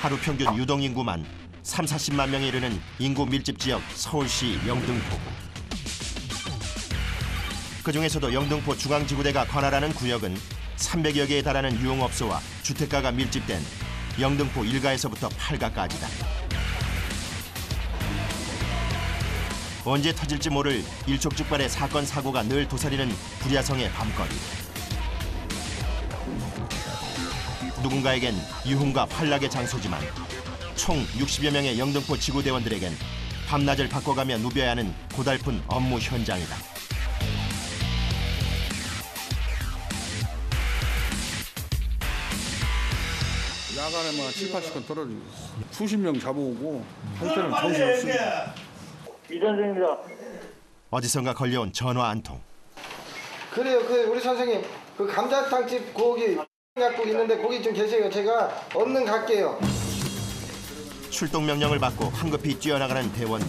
하루 평균 유동인구만 30~40만 명에 이르는 인구 밀집 지역 서울시 영등포구. 그중에서도 영등포 중앙지구대가 관할하는 구역은 300여 개에 달하는 유흥업소와 주택가가 밀집된 영등포 1가에서부터 8가까지다. 언제 터질지 모를 일촉즉발의 사건 사고가 늘 도사리는 불야성의 밤거리. 누군가에겐 유흥과 환락의 장소지만 총 60여 명의 영등포 지구대원들에겐 밤낮을 바꿔가며 누벼야 하는 고달픈 업무 현장이다. 야간에만 7~8시간 떨어지고 수십 명 잡아오고 할 때는 정신없습니다. 이선생입니다. 어디선가 걸려온 전화 한 통. 그래요. 우리 선생님 그 감자탕집 거기 약국 있는데 거기 좀 계세요. 제가 얼른 갈게요. 출동 명령을 받고 황급히 뛰어나가는 대원들.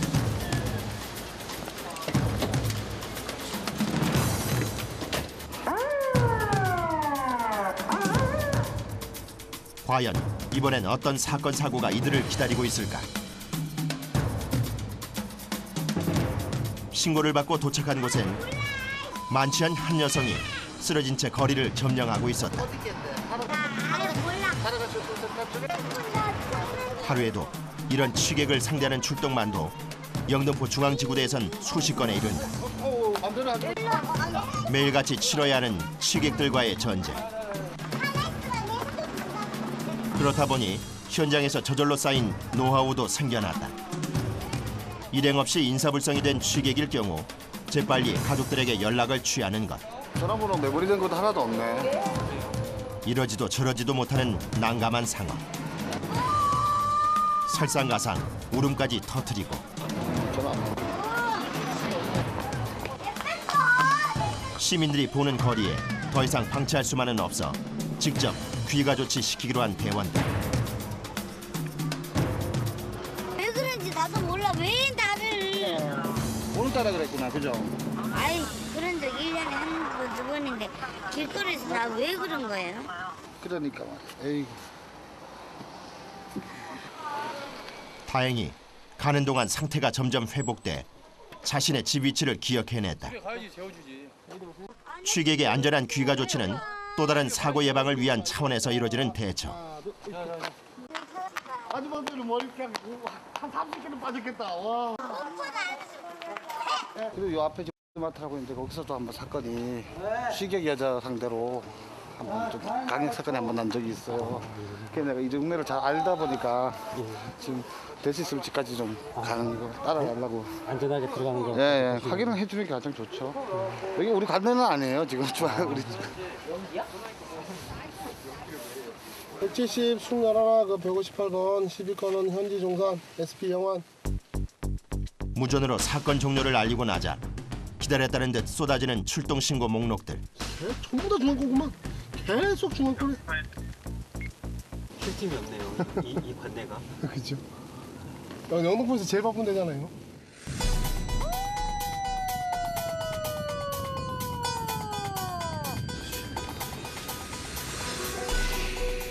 과연 이번엔 어떤 사건 사고가 이들을 기다리고 있을까? 신고를 받고 도착한 곳엔 만취한 한 여성이 쓰러진 채 거리를 점령하고 있었다. 하루에도 이런 취객을 상대하는 출동만도 영등포 중앙지구대에선 수십 건에 이른다. 매일같이 치러야 하는 취객들과의 전쟁. 그렇다 보니 현장에서 저절로 쌓인 노하우도 생겨났다. 일행 없이 인사불성이 된 취객일 경우 재빨리 가족들에게 연락을 취하는 것. 전화번호 메모리 된 것도 하나도 없네. 이러지도 저러지도 못하는 난감한 상황. 설상가상 울음까지 터뜨리고 시민들이 보는 거리에 더 이상 방치할 수만은 없어 직접 귀가 조치시키기로 한 대원들. 왜 그런지 나도 몰라. 왜 나를. 오늘따라 그랬구나, 그죠? 아이, 그런 적 1년에 한 번, 두 번인데 길거리에서 나 왜 그런 거예요? 그러니까 에이. 다행히 가는 동안 상태가 점점 회복돼 자신의 집 위치를 기억해냈다. 취객의 안전한 귀가 조치는 또 다른 사고 예방을 위한 차원에서 이루어지는 대처. 아줌마들은 머리 그냥 한 30개는 빠졌겠다. 와. 그리고 요 앞에 마트라고 있는데 거기서도 한번 사건이 취객 여자 상대로 한번 좀 강력 사건이 한번 난 적이 있어요. 그래서 내가 이 동네를 잘 알다 보니까 지금 될 수 있을 집까지 좀 가는 거 따라가려고. 안전하게 들어가는 거. 예, 확인을 해주는 게 가장 좋죠. 여기 우리 관내는 아니에요 지금. 우리 170, 승나라라 그 158번, 11건은 현지 종산, SP 영환. 무전으로 사건 종료를 알리고 나자 기다렸다는 듯 쏟아지는 출동 신고 목록들. 전부 다 중앙거구만. 계속 중앙거리. 쉴 틈이 없네요. 이 관내가. 그죠. 영등포에서 제일 바쁜 데잖아요.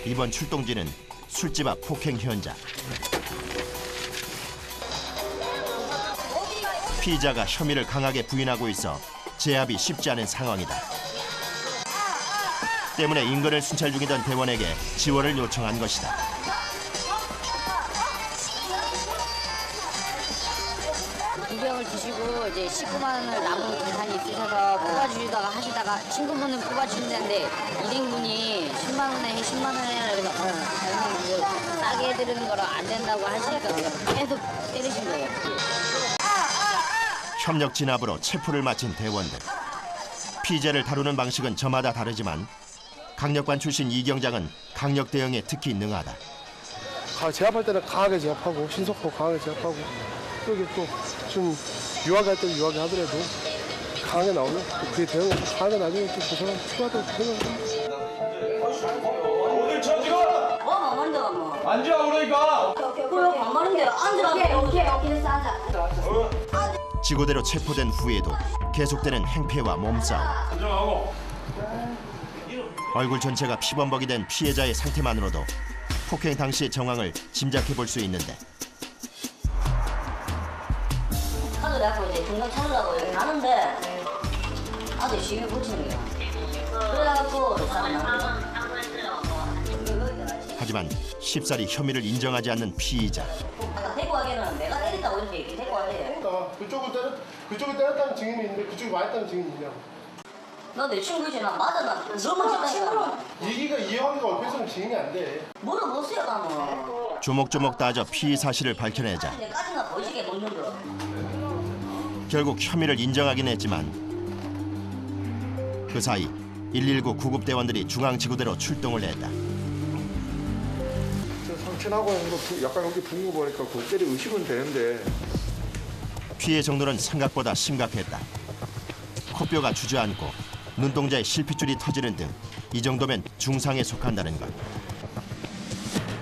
이번 출동지는 술집 앞 폭행 현장. 피의자가 혐의를 강하게 부인하고 있어 제압이 쉽지 않은 상황이다. 때문에 인근을 순찰 중이던 대원에게 지원을 요청한 것이다. 두 병을 드시고 이제 19만 원을 남은 계산이 있으셔서 뽑아주시다가 하시다가 친구분은 뽑아주신다는데 1인분이 10만 원에 10만 원에 그래서 싸게 해드리는 거라 안 된다고 하시니까 계속 때리신 거예요. 협력 진압으로 체포를 마친 대원들. 피의자를 다루는 방식은 저마다 다르지만 강력반 출신 이 경장은 강력 대응에 특히 능하다. 제압할 때는 강하게 제압하고 신속하고 강하게 제압하고 여기 또 좀 유하게 할 때는 유하게 하더라도 강하게 나오면 또 그게 대응을 강하게 나중에 또 그 사람 추가도 생각합니다. 오늘 저 지금 반말인데요 뭐. 앉아 그러니까. 그래 반말인데요. 앉으라고. 오케이 앉아. 지구대로 체포된 후에도 계속되는 행패와 몸싸움. 안정하고. 얼굴 전체가 피범벅이 된 피해자의 상태만으로도 폭행 당시의 정황을 짐작해 볼 수 있는데 카드 내고 이제 중간 찾으려고 여기 가는데 아들 시비 붙이는 거야. 그래갖고 하지만 쉽사리 혐의를 인정하지 않는 피의자. 데리고 가기에는 내가 때렸다고 이렇게 얘기 데리고 가대. 그쪽을 때렸다는 증인이 있는데 그쪽이 맞았다는 증인이 있냐고. 너 내 친구지? 나 맞아. 나 너만 친구는 얘기가 이해하기가 옆에서는 증인이 안 돼. 물어보세요 나는. 조목조목 따져 피의 사실을 밝혀내자 까지나 보이시게 먹는 거. 결국 혐의를 인정하긴 했지만 그 사이 119 구급대원들이 중앙지구대로 출동을 했다. 상친하고 약간 여기 붕거 보니까 그 때리 의식은 되는데. 피해 정도는 생각보다 심각했다. 코뼈가 주저앉고 눈동자에 실핏줄이 터지는 등 이 정도면 중상에 속한다는 것.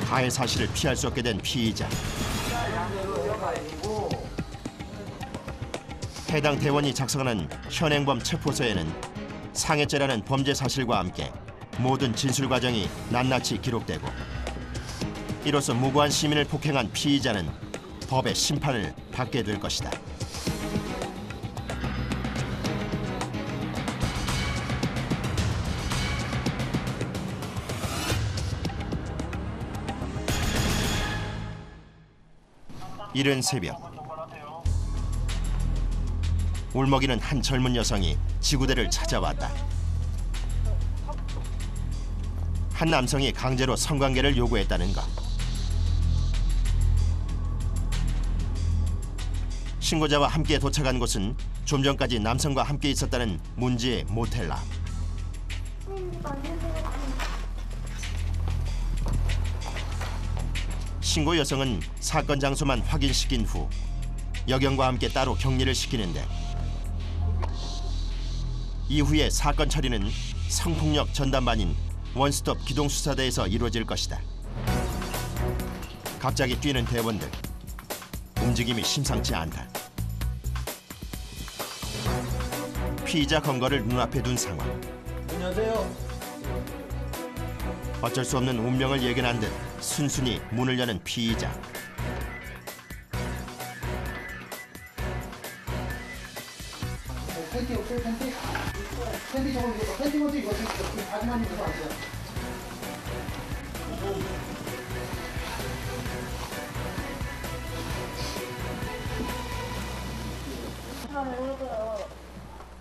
가해 사실을 피할 수 없게 된 피의자. 해당 대원이 작성하는 현행범 체포서에는 상해죄라는 범죄 사실과 함께 모든 진술 과정이 낱낱이 기록되고 이로써 무고한 시민을 폭행한 피의자는 법의 심판을 받게 될 것이다. 이른 새벽 울먹이는 한 젊은 여성이 지구대를 찾아왔다. 한 남성이 강제로 성관계를 요구했다는 것. 신고자와 함께 도착한 곳은 좀 전까지 남성과 함께 있었다는 문제의 모텔라. 신고 여성은 사건 장소만 확인시킨 후 여경과 함께 따로 격리를 시키는데 이후에 사건 처리는 성폭력 전담반인 원스톱 기동수사대에서 이루어질 것이다. 갑자기 뛰는 대원들. 움직임이 심상치 않다. 피의자 검거를 눈앞에 둔 상황. 안녕하세요. 어쩔 수 없는 운명을 예견한 듯 순순히 문을 여는 피의자. 팬티 없어요? 팬티? 팬티 저거 입어. 팬티 먼저 입어주세요. 바지만 입어서 안 돼요.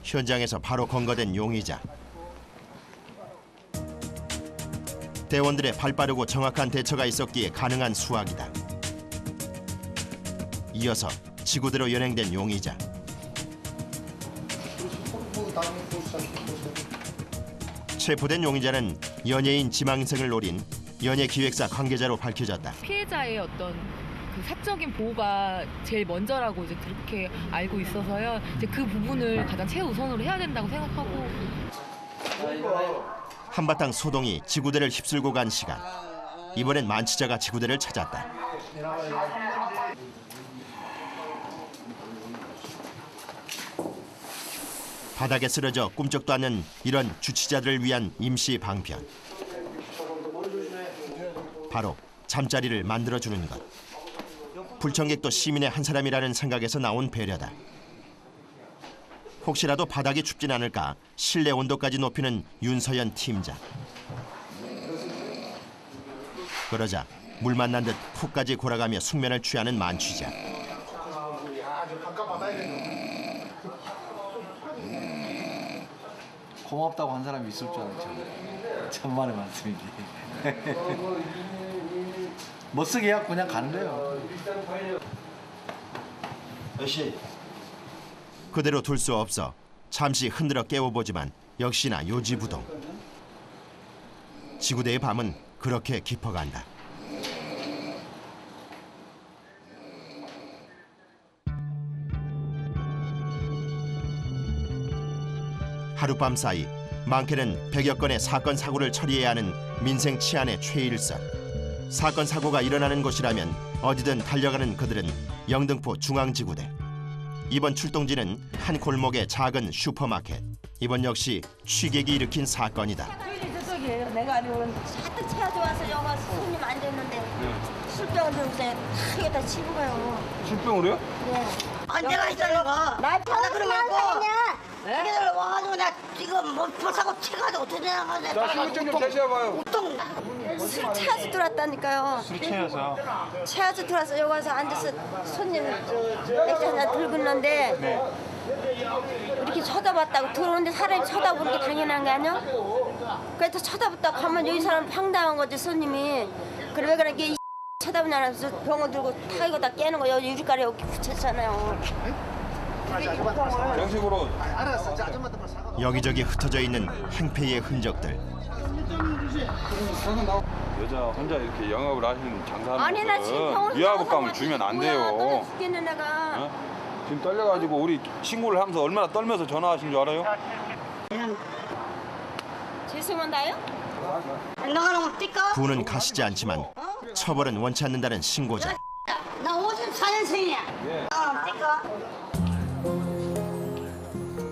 현장에서 바로 검거된 용의자. 대원들의 발빠르고 정확한 대처가 있었기에 가능한 수확이다. 이어서 지구대로 연행된 용의자. 체포된 용의자는 연예인 지망생을 노린 연예기획사 관계자로 밝혀졌다. 피해자의 어떤 그 사적인 보호가 제일 먼저라고 이제 그렇게 알고 있어서요. 이제 그 부분을 가장 최우선으로 해야 된다고 생각하고. 한바탕 소동이 지구대를 휩쓸고 간 시간. 이번엔 만취자가 지구대를 찾았다. 바닥에 쓰러져 꿈쩍도 않는 이런 주치자들을 위한 임시 방편. 바로 잠자리를 만들어주는 것. 불청객도 시민의 한 사람이라는 생각에서 나온 배려다. 혹시라도 바닥이 춥진 않을까 실내 온도까지 높이는 윤서연 팀장. 그러자 물 만난 듯 푹까지 골아가며 숙면을 취하는 만취자. 고맙다고 한 사람이 있을 줄 알았죠. 천만의 말씀이지. 멋쓰게 해갖고 그냥 가는 거예요. 몇시? 그대로 둘 수 없어 잠시 흔들어 깨워보지만 역시나 요지부동. 지구대의 밤은 그렇게 깊어간다. 하룻밤 사이 많게는 100여 건의 사건 사고를 처리해야 하는 민생 치안의 최일선. 사건 사고가 일어나는 곳이라면 어디든 달려가는 그들은 영등포 중앙지구대. 이번 출동지는 한 골목의 작은 슈퍼마켓. 이번 역시 취객이 일으킨 사건이다. 저쪽이에요. 내가 아니고 하도 채가 좋아서 여가 손님 많이 앉았는데 술병을 들고서 크게 다 치고 가요. 술병으로요? 네. 언제가 있어요? 나 그러고 애기들 와가지고 나 지금 못 사고 채가지고 어떻게 되나가지고 자, 신분증 좀 제시해봐요. 술 취해서 들어왔다니까요. 술 취해서. 취해서 들어와서 여기 와서 앉아서 손님 맥주 하나 들고 있는데 네. 이렇게 쳐다봤다고 들어오는데 사람이 쳐다보는 게 당연한 거 아니야? 그래서 쳐다봤다고 가면 여기 사람 황당한 거지 손님이. 그래 왜 그런 게 쳐다보냐면서 병을 들고 타이거다 깨는 거 여기 유리가에 이렇게 붙였잖아요. 정식으로. 여기저기 흩어져 있는 행패의 흔적들. 여자 혼자 이렇게 영업을 하시는 장사하는 아니 나 지금 병원 위화복감을 주면 안 돼요. 죽겠는 내가. 어? 지금 떨려가지고 우리 신고를 하면서 얼마나 떨면서 전화하신 줄 알아요? 죄송한가요? 나가는 거 뛸까? 부는 가시지 않지만 처벌은 원치 않는다는 신고자. 나 54년생이야. 뛸까?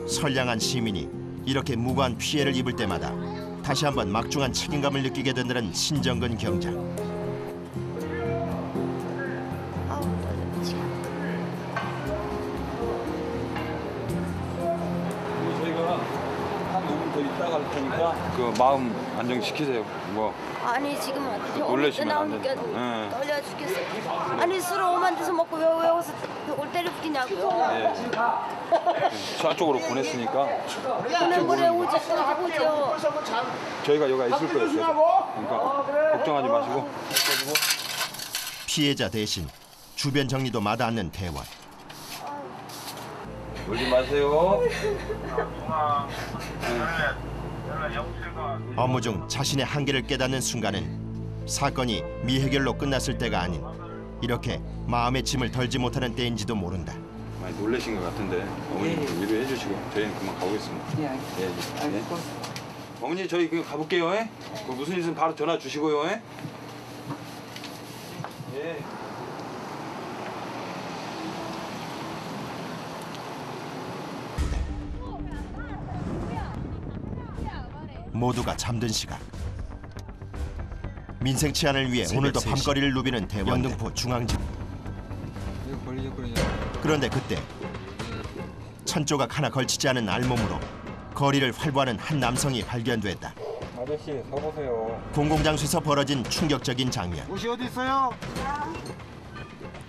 선량한 시민이 이렇게 무고한 피해를 입을 때마다 다시 한번 막중한 책임감을 느끼게 된다는 신정근 경장. 저희가 한 5분 더 있다가 할 테니까 그 마음 안정시키세요. 뭐 아니 지금 놀라시면 안 나오니까 돼요. 네. 떨려 죽겠어. 아니 술을 오만 데서 먹고 왜 여기서 벽을 때려 붙이냐고요. 예. 저쪽으로 보냈으니까 그냥 그래 오지 오죠. 저희가 여기 있을 거예요. 계속. 그러니까 걱정하지 마시고. 피해자 대신 주변 정리도 마다 않는 대원. 울지 마세요. 업무 중 자신의 한계를 깨닫는 순간은 사건이 미해결로 끝났을 때가 아닌 이렇게 마음의 짐을 덜지 못하는 때인지도 모른다. 많이 놀라신 것 같은데 어머니 좀 위로해 주시고 저희는 그만 가보겠습니다. 예. 어머니 저희 그냥 가볼게요. 예? 뭐 무슨 일 있으면 바로 전화 주시고요. 예. 예. 모두가 잠든 시각. 민생 치안을 위해 오늘도 밤거리를 누비는 대원. 영등포 중앙지. 그런데 그때 천조각 하나 걸치지 않은 알몸으로 거리를 활보하는 한 남성이 발견됐다. 아저씨 서보세요. 공공장소에서 벌어진 충격적인 장면. 옷이 어디 있어요?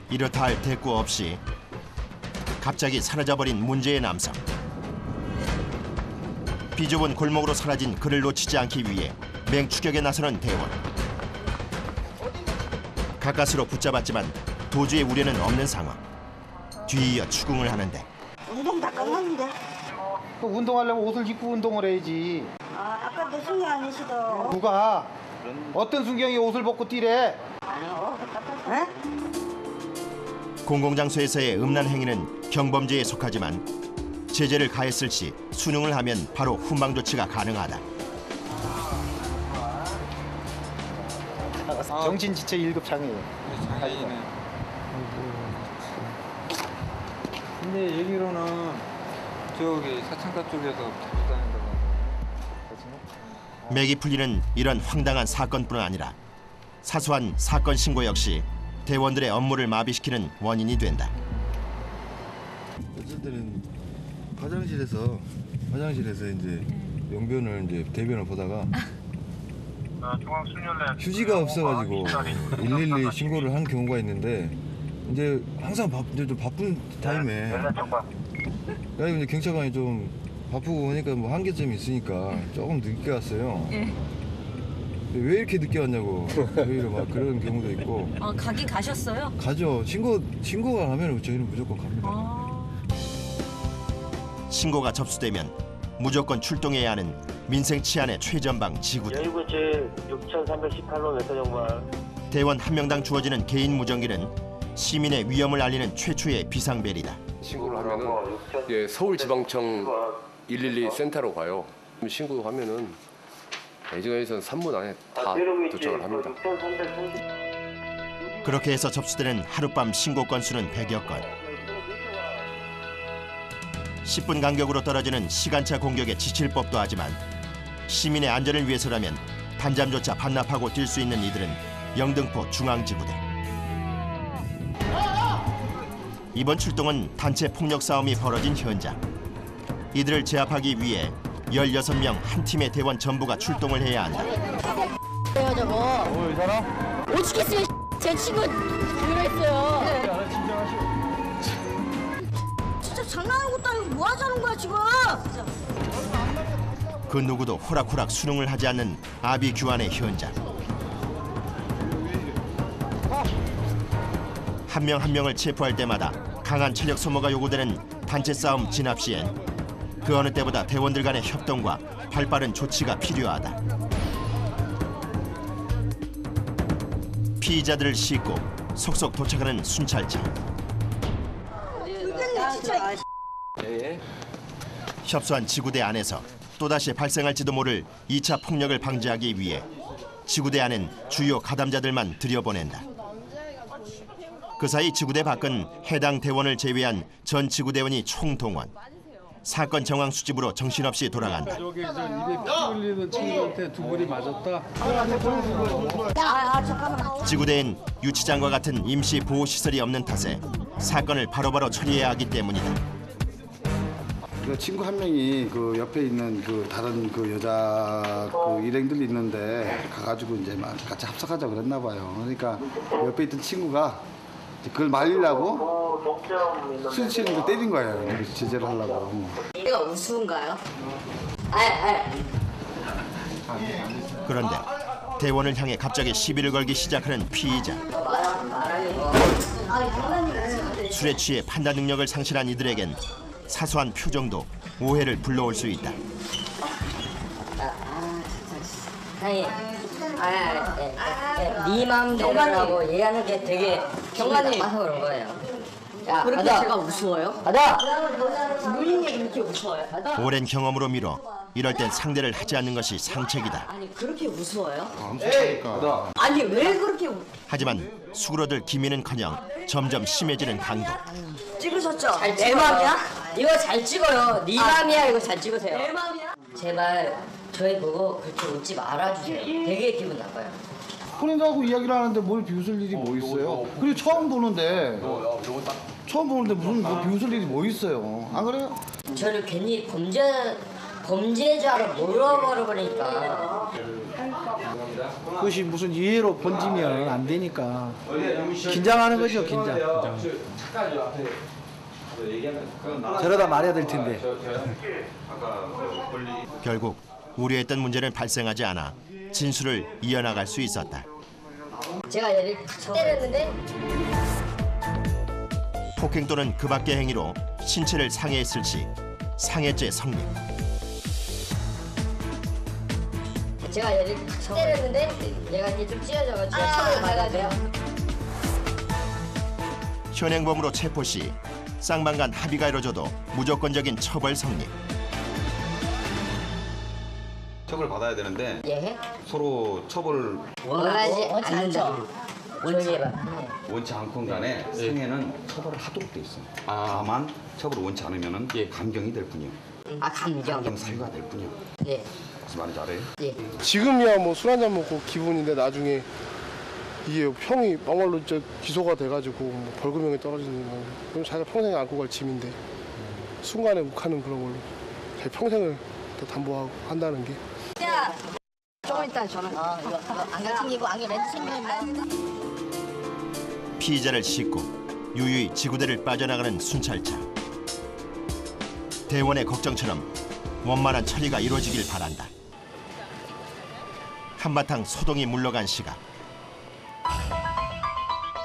이렇다 할 대꾸 없이 갑자기 사라져버린 문제의 남성. 비좁은 골목으로 사라진 그를 놓치지 않기 위해 맹추격에 나서는 대원. 가까스로 붙잡았지만 도주의 우려는 없는 상황. 뒤이어 추궁을 하는데 운동 다 끝났는데. 그 운동하려면 옷을 입고 운동을 해야지. 아까 내 승리 아니시더. 누가? 어떤 순경이 옷을 벗고 뛰래? 공공장소에서의 음란 행위는 경범죄에 속하지만 제재를 가했을 시 수능을 하면 바로 훈방 조치가 가능하다. 정신지체 1급 장애예요. 장애인은. 근데 얘기로는 저기 사창가 쪽에서 자주 다닌다고. 맥이 풀리는 이런 황당한 사건뿐 아니라 사소한 사건 신고 역시 대원들의 업무를 마비시키는 원인이 된다. 어쨌든 화장실에서 이제 용변을 이제 대변을 보다가 휴지가 없어가지고 112 신고를 한 경우가 있는데 이제 항상 이제 좀 바쁜 타임에 그래서 이제 경찰관이 좀 바쁘고 보니까 뭐 한계점이 있으니까 조금 늦게 왔어요. 근데 왜 이렇게 늦게 왔냐고 저희를 막 그런 경우도 있고. 가긴 가셨어요? 가죠. 신고가 하면 저희는 무조건 갑니다. 신고가 접수되면 무조건 출동해야 하는 민생 치안의 최전방 지구대. 여의도 제 6318로 외서정말. 대원 한 명당 주어지는 개인 무전기는 시민의 위험을 알리는 최초의 비상벨이다. 신고를 하면은 예, 서울지방청 112 센터로 가요. 신고하면은 예정에서는 3분 안에 다 도착을 합니다. 그렇게 해서 접수되는 하룻밤 신고 건수는 100여 건. 10분 간격으로 떨어지는 시간차 공격에 지칠 법도 하지만 시민의 안전을 위해서라면 단잠조차 반납하고 뛸 수 있는 이들은 영등포 중앙지구대. 이번 출동은 단체 폭력 싸움이 벌어진 현장. 이들을 제압하기 위해 16명 한 팀의 대원 전부가 출동을 해야 한다. 왜요 저거? 이 사람? 못 죽겠어요. 제 친구 그랬어요. 진짜 장난하는 것도 아니고 뭐 하자는 거야 지금? 그 누구도 호락호락 수능을 하지 않는 아비규환의 현장. 한 명 한 명을 체포할 때마다 강한 체력 소모가 요구되는 단체 싸움 진압 시엔 그 어느 때보다 대원들 간의 협동과 발빠른 조치가 필요하다. 피의자들을 싣고 속속 도착하는 순찰차. 협소한 지구대 안에서 또다시 발생할지도 모를 2차 폭력을 방지하기 위해 지구대 안엔 주요 가담자들만 들여보낸다. 그 사이 지구대 밖은 해당 대원을 제외한 전 지구대원이 총동원. 사건 정황 수집으로 정신없이 돌아간다. 저기 저 입에 피 흘리는 친구한테 두 분이 맞았다. 지구대엔 유치장과 같은 임시 보호 시설이 없는 탓에 사건을 바로바로 처리해야 하기 때문이다. 그 친구 한 명이 그 옆에 있는 그 다른 그 여자 그 일행들이 있는데 가가지고 이제 막 같이 합석하자 그랬나 봐요. 그러니까 옆에 있던 친구가 그걸 말리려고 수치는 거 때린 거예요. 제재를 하려고. 내가 우스운가요? 그런데 대원을 향해 갑자기 시비를 걸기 시작하는 피의자. 술에 취해 판단 능력을 상실한 이들에겐 사소한 표정도 오해를 불러올 수 있다. 아니, 네 마음대로라고 얘기하는 게 되게 경관이 나빠서 그런 거예요. 야, 그렇게 받아. 제가 우스워요? 받아! 누님이 그렇게 우스워요? 받아! 오랜 경험으로 미뤄 이럴 땐 상대를 하지 않는 것이 상책이다. 아니, 그렇게 우스워요? 암묵하니까. 아니, 왜 그렇게 하지만 수그러들 기미는커녕 점점 심해지는 강도. 찍으셨죠? 내 맘이야? 이거 잘 찍어요. 네 맘이야. 이거 잘 찍으세요. 내 맘이야? 제발 저희 보고 그렇게 웃지 말아주세요. 되게 기분 나빠요. 혼인하고 이야기를 하는데 뭘 비웃을 일이 뭐 있어요? 그리고 처음 보는데 무슨 뭐 비웃을 일이 뭐 있어요? 안 그래요? 저를 괜히 범죄자로 몰아버리니까. 그것이 무슨 이해로 번지면 안 되니까 긴장하는 거죠, 긴장. 저러다 말해야 될 텐데. 결국 우려했던 문제는 발생하지 않아 진술을 이어나갈 수 있었다. 제가 얘를 때렸는데 폭행 또는 그 밖의 행위로 신체를 상해했을 시 상해죄 성립. 제가 얘를 때렸는데 얘가 이제 좀 찢어져가지고 처벌을 받아야 돼요. 현행범으로 체포 시 쌍방간 합의가 이뤄져도 무조건적인 처벌 성립. 처벌 받아야 되는데 예? 서로 처벌을 원하지 않죠. 원치 않건 간에 상해는 처벌을 하도록 돼 있습니다. 다만 처벌을 원치 않으면은 감경이 될 뿐이요. 감경 사유가 될 뿐이요. 예. 무슨 말인지 알아요? 예. 지금이야 뭐 술 한잔 먹고 기분인데 나중에 이게 형이 막말로 기소가 돼가지고 뭐 벌금형이 떨어지는 거 그럼 자기가 평생 안고 갈 짐인데 순간에 욱하는 그런 걸로 제 평생을 담보하고 한다는 게. 야, 조금 이따 전화. 이거 안경 챙기고 안경 렌즈 챙기면. 피의자를 싣고 유유히 지구대를 빠져나가는 순찰차. 대원의 걱정처럼 원만한 처리가 이루어지길 바란다. 한바탕 소동이 물러간 시각.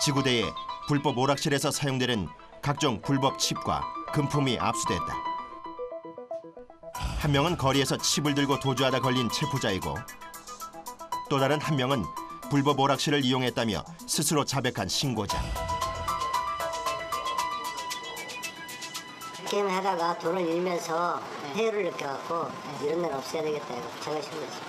지구대에 불법 오락실에서 사용되는 각종 불법 칩과 금품이 압수됐다. 한 명은 거리에서 칩을 들고 도주하다 걸린 체포자이고 또 다른 한 명은 불법 오락실을 이용했다며 스스로 자백한 신고자. 게임을 하다가 돈을 잃면서 해를 느껴갖고 이런 날 없애야 되겠다 해서 자각신 거지.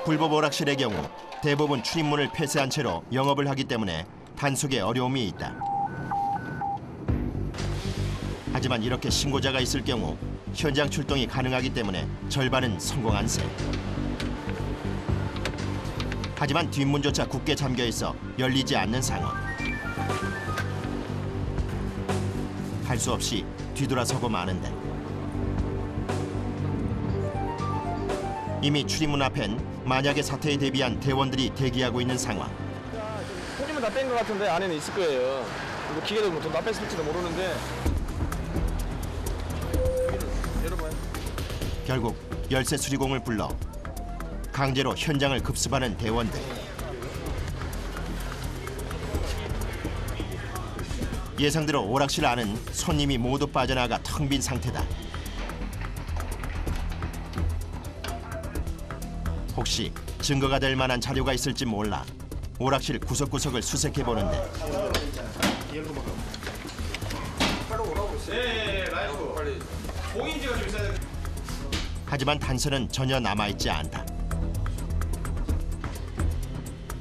불법 오락실의 경우 대부분 출입문을 폐쇄한 채로 영업을 하기 때문에 단속에 어려움이 있다. 하지만 이렇게 신고자가 있을 경우 현장 출동이 가능하기 때문에 절반은 성공한 셈. 하지만 뒷문조차 굳게 잠겨 있어 열리지 않는 상황. 할 수 없이 뒤돌아서고 마는데 이미 출입문 앞엔 만약의 사태에 대비한 대원들이 대기하고 있는 상황. 손님은 다 뺀 것 같은데 안에는 있을 거예요. 뭐 기계도 뭐 다 뺐을지도 모르는데. 열어봐요. 결국 열쇠 수리공을 불러 강제로 현장을 급습하는 대원들. 예상대로 오락실 안은 손님이 모두 빠져나가 텅 빈 상태다. 혹시 증거가 될 만한 자료가 있을지 몰라 오락실 구석구석을 수색해 보는데 하지만 단서는 전혀 남아있지 않다.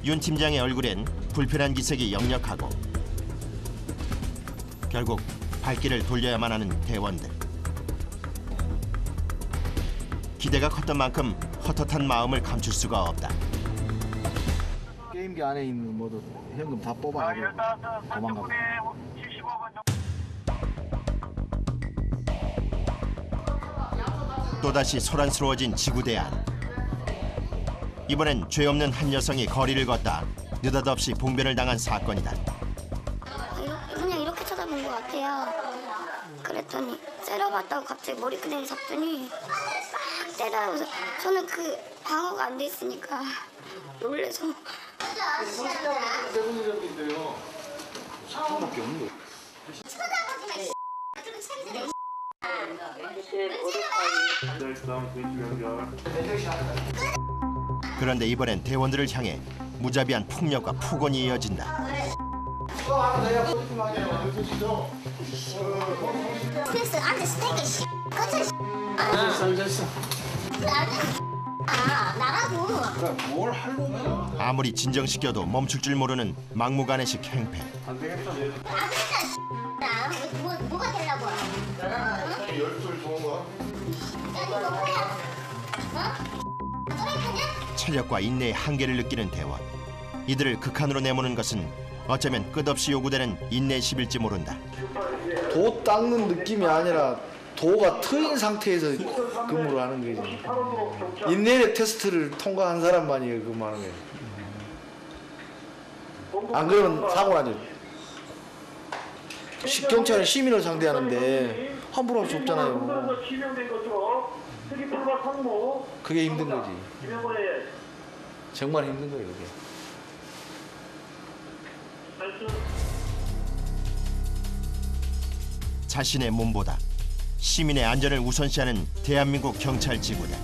윤 팀장의 얼굴엔 불편한 기색이 역력하고 결국 발길을 돌려야만 하는 대원들. 기대가 컸던 만큼 헛헛한 마음을 감출 수가 없다. 게임기 안에 있는 모두 현금 다 뽑아가지고 도망가고. 또다시 소란스러워진 지구대안. 이번엔 죄 없는 한 여성이 거리를 걷다 느닷없이 봉변을 당한 사건이다. 그냥 이렇게 쳐다본 것 같아요. 그랬더니 째려봤다고 갑자기 머리끄댕이 잡더니 막 때려서 저는 그 방어가 안 돼 있으니까 놀래서. 상관밖에 없는 거예요. 그런데 이번엔 대원들을 향해 무자비한 폭력과 폭언이 이어진다. 나가고. 아무리 진정시켜도 멈출 줄 모르는 막무가내식 행패. 안 되겠다. 뭐가 되려고? 열술 좋은 거. 체력과 인내의 한계를 느끼는 대원. 이들을 극한으로 내모는 것은 어쩌면 끝없이 요구되는 인내심일지 모른다. 도 닦는 느낌이 아니라 도가 트인 상태에서 근무를 하는 거지. 인내의 테스트를 통과한 사람만이 근무하는 거예요. 안 그러면 사고 나죠. 경찰은 시민을 상대하는데 함부로 할 수 없잖아요. 그게 힘든 거지. 정말 힘든 거예요, 그게. 자신의 몸보다 시민의 안전을 우선시하는 대한민국 경찰 지구대.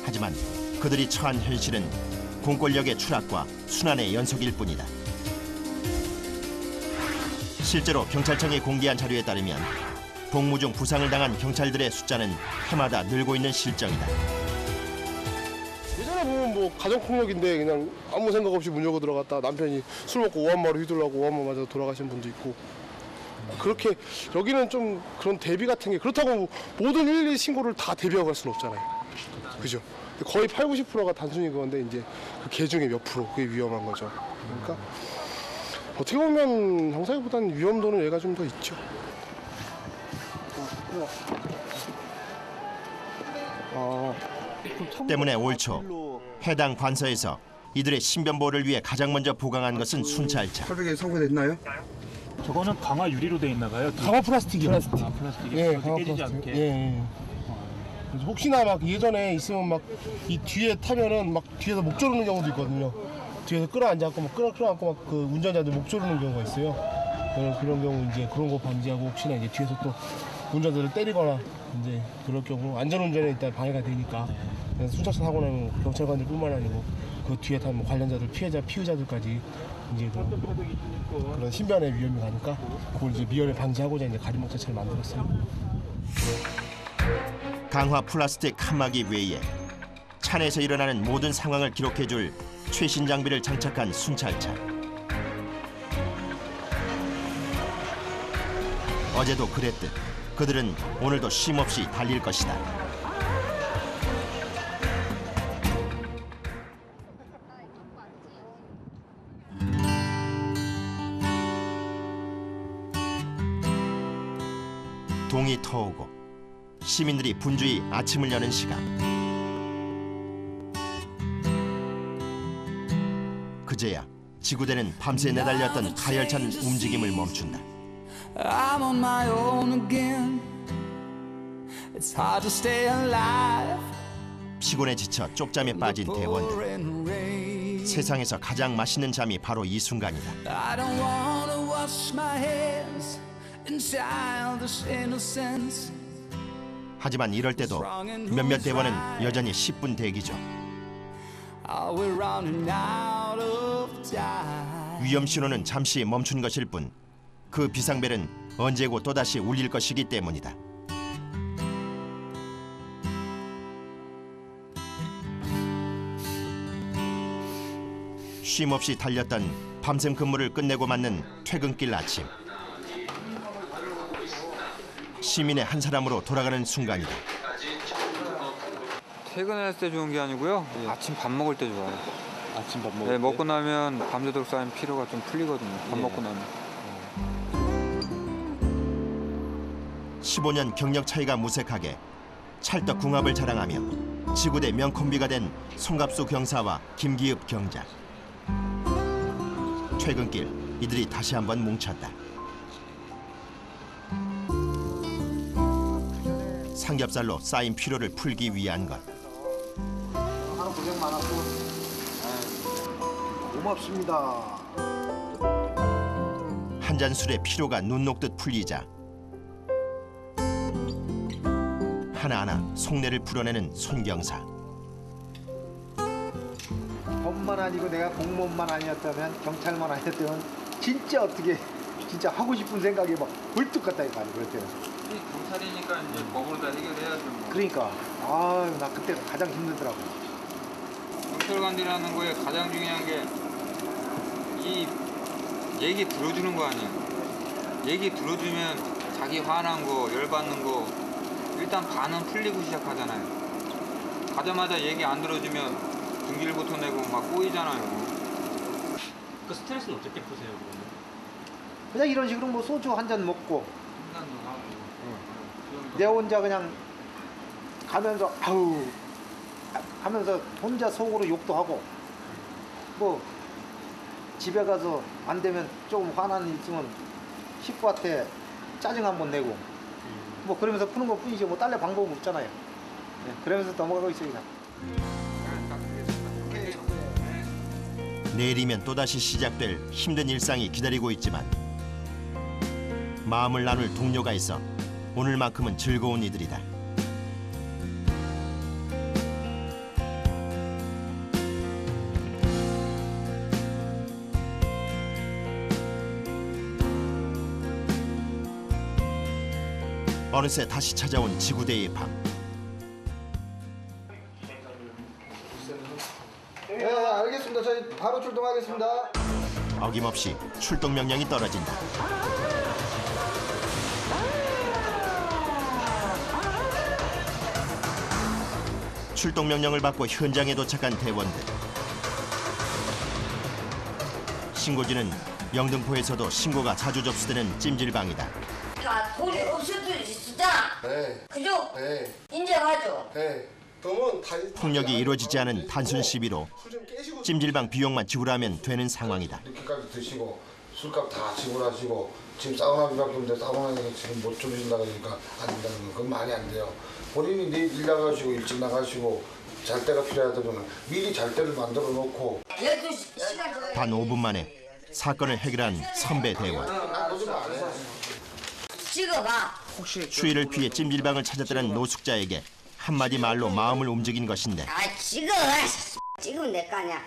하지만 그들이 처한 현실은 공권력의 추락과 순환의 연속일 뿐이다. 실제로 경찰청이 공개한 자료에 따르면 복무 중 부상을 당한 경찰들의 숫자는 해마다 늘고 있는 실정이다. 예전에 보면 뭐 가정폭력인데 그냥 아무 생각 없이 문 열고 들어갔다 남편이 술 먹고 오한마로 휘둘러고 오한마 맞아서 돌아가신 분도 있고. 그렇게 여기는 좀 그런 대비 같은 게 그렇다고 모든 112 신고를 다 대비하고 갈 수는 없잖아요. 그죠? 거의 80~90%가 단순히 그건데 이제 그 개 중에 몇 프로 그게 위험한 거죠. 그러니까 어떻게 보면 형사기보다는 위험도는 얘가 좀 더 있죠. 때문에 올 초 해당 관서에서 이들의 신변 보호를 위해 가장 먼저 보강한 것은 순찰차. 설득에 선고됐나요? 저거는 강화 유리로 돼 있나 봐요. 강화 플라스틱이요. 플라스틱. 예, 강화 깨지지 않게. 예. 그래서 혹시나 막 예전에 있으면 막 이 뒤에 타면은 막 뒤에서 목 조르는 경우도 있거든요. 뒤에서 끌어앉아갖고 막 끌어안고 막 그 운전자들 목 조르는 경우가 있어요. 그런 경우 이제 그런 거 방지하고 혹시나 이제 뒤에서 또 운전자들을 때리거나 이제 그럴 경우 안전운전에 일단 방해가 되니까 그래서 순찰차 사고 나면 경찰관들뿐만 아니고 그 뒤에 타면 관련자들 피의자들까지 이제 그런 신변의 위험이 가니까 그걸 이제 미연에 방지하고자 이제 가림목자체를 만들었어요. 강화 플라스틱 칸막이 외에 차 내에서 일어나는 모든 상황을 기록해줄 최신 장비를 장착한 순찰차. 어제도 그랬듯 그들은 오늘도 쉼없이 달릴 것이다. 동이 터오고 시민들이 분주히 아침을 여는 시간. 그제야 지구대는 밤새 내달렸던 가열찬 움직임을 멈춘다. I'm on my own again. It's hard to stay alive. 피곤에 지쳐 쪽잠에 빠진 대원들. 세상에서 가장 맛있는 잠이 바로 이 순간이다. I don't wanna wash my hands in childish innocence. 하지만 이럴 때도 몇몇 대원은 여전히 10분 대기죠. We're running out of time. 위험 신호는 잠시 멈춘 것일 뿐 그 비상벨은 언제고 또다시 울릴 것이기 때문이다. 쉼없이 달렸던 밤샘 근무를 끝내고 맞는 퇴근길 아침. 시민의 한 사람으로 돌아가는 순간이다. 퇴근할 때 좋은 게 아니고요. 아침 밥 먹을 때 좋아요. 아침 밥 먹을 네, 때? 먹고 나면 밤새도록 쌓인 피로가 좀 풀리거든요. 밥 먹고 나면. 15년 경력 차이가 무색하게 찰떡궁합을 자랑하며 지구대 명콤비가 된 송갑수 경사와 김기읍 경장. 퇴근길 이들이 다시 한번 뭉쳤다. 삼겹살로 쌓인 피로를 풀기 위한 것. 하루 고생 많았고 고맙습니다. 한 잔 술에 피로가 눈 녹듯 풀리자 하나하나 속내를 풀어내는 손경사. 법만 아니고 내가 공무원만 아니었다면 경찰만 아니었다면 진짜 어떻게 진짜 하고 싶은 생각이 막 불뚝 같다니까 그럴 때는. 경찰이니까 이제 법으로 다 해결해야죠. 뭐. 그러니까 나 그때 가장 힘들더라고. 경찰관이라는 거에 가장 중요한 게 이 얘기 들어주는 거 아니에요. 얘기 들어주면 자기 화난 거, 열받는 거 일단 반은 풀리고 시작하잖아요. 가자마자 얘기 안 들어주면 등질부터 내고 막 꼬이잖아요. 그 스트레스는 어떻게 푸세요, 그러면? 그냥 이런 식으로 뭐 소주 한 잔 먹고 내 혼자 그냥 가면서 아우 하면서 혼자 속으로 욕도 하고 뭐 집에 가서 안 되면 조금 화난 일 있으면 식구한테 짜증 한번 내고 뭐 그러면서 푸는 것 뿐이지 뭐 딸래 방법은 없잖아요. 네, 그러면서 넘어가고 있어요 그냥. 내일이면 또다시 시작될 힘든 일상이 기다리고 있지만 마음을 나눌 동료가 있어 오늘만큼은 즐거운 이들이다. 어느새 다시 찾아온 지구대의 밤. 네, 알겠습니다. 저희 바로 출동하겠습니다. 어김없이 출동 명령이 떨어진다. 출동 명령을 받고 현장에 도착한 대원들. 신고지는 영등포에서도 신고가 자주 접수되는 찜질방이다. 돈이 없어도 있었잖아. 네. 그죠? 네. 인정하죠? 네. 그러면 폭력이 이루어지지 않은 단순 시비로 찜질방 비용만 지불하면 되는 상황이다. 이렇게까지 드시고 술값 다 지불하시고 지금 사우나비밖에 없는데 사우나에 지금 못 주무신다 그러니까 안 된다는 건 그건 말이 안 돼요. 본인이 내일 일 나가시고 일찍 나가시고 잘 때가 필요하다면 미리 잘 때를 만들어 놓고 단 5분 만에 사건을 해결한 선배 대원. 찍어봐. 추위를 피해 찜질방을 찾았다는 노숙자에게 한마디 말로 마음을 움직인 것인데 찍으면 내 거 아니야.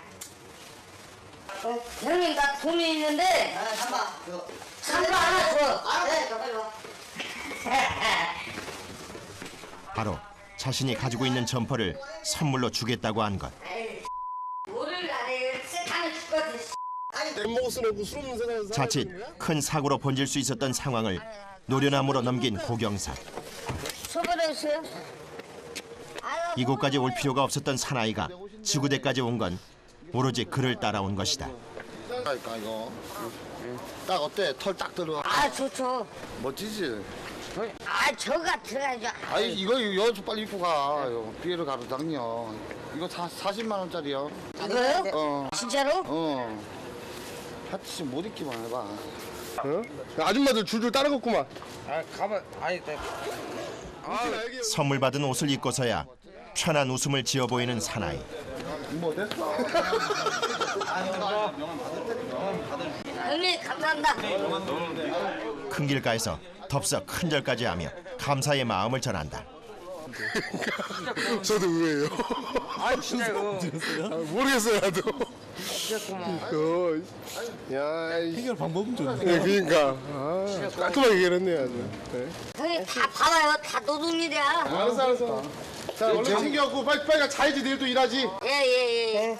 형님 나 돈이 있는데 잠바 하나 줘. 네, 저 빨리 와. 바로 자신이 가지고 있는 점퍼를 선물로 주겠다고 한 것. 뭐를 나를 세상에 죽거든. 자칫 큰 사고로 번질 수 있었던 상황을 노련함으로 넘긴 고경사. 소변했어요? 이곳까지 올 필요가 없었던 사나이가 지구대까지 온 건 오로지 그를 따라온 것이다. 그러니까 이거 딱 어때? 털 딱 들어. 좋죠. 멋지지? 아 저가 들어가죠. 아니 이거 여주 빨리 입고 가. 비에를 가로당겨. 이거 40만 원짜리요. 이거요? 진짜로? 하여튼 지금 못 입기만 해봐. 어? 아줌마들 줄줄 따라갔구만. 아 가만 아니 선물 받은 옷을 입고서야 편한 웃음을 지어 보이는 사나이. 뭐 됐어? 형님 감사합니다. 큰 길가에서 덥석 큰절까지 하며 감사의 마음을 전한다. 저도 의외예요. 아 진짜 이거 모르겠어요 나도. 진짜 고마워. 야, 해결 방법은 좋네. 네, 그러니까 깔끔하게 해결했네 아주. 네. 형님 다 봐봐요. 다 노동일이야. 알았어. 자 얼른 챙겨갖고 빨리 자야지 내일 또 일하지. 예.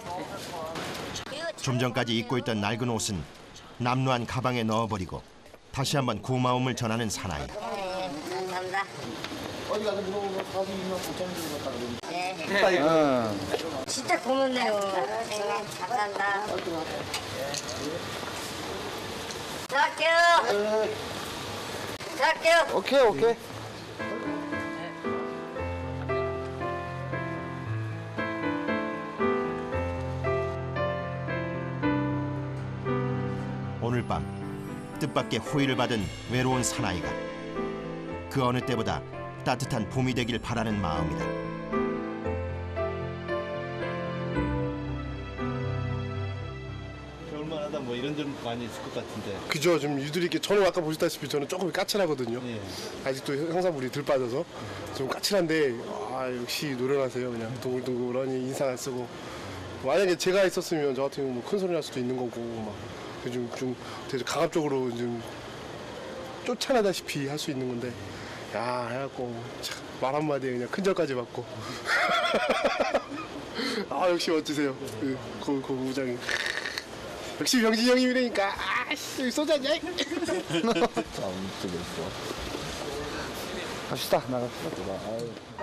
좀 전까지 입고 있던 낡은 옷은 남루한 가방에 넣어버리고 다시 한번 고마움을 전하는 사나이. 감사합니다. 어디 가서 물어보면 40만 9천 원 주고 갔다 네. 진짜 고맙네요. 감사합니다. 들어갈게요. 오케이. 오늘 밤 뜻밖의 호의를 받은 외로운 사나이가 그 어느 때보다 따뜻한 봄이 되길 바라는 마음이다. 겨울만하다 뭐 이런 점 많이 있을 것 같은데. 그죠. 좀 유들이 있게 저는 아까 보셨다시피 저는 조금 까칠하거든요. 예. 아직도 형사물이 덜 빠져서 좀 까칠한데 역시 노련하세요. 그냥 동글동글하니 인상 안 쓰고. 만약에 제가 있었으면 저 같은 경우 뭐 큰 소리 날 수도 있는 거고 막 좀 되게 강압적으로 좀 쫓아내다시피 할 수 있는 건데 야 해갖고 말 한마디에 그냥 큰절까지 받고 역시 멋지세요. 그 부장님 역시 병진이 형님이라니까. 아씨 소주 한잔. 갑시다 나갑시다.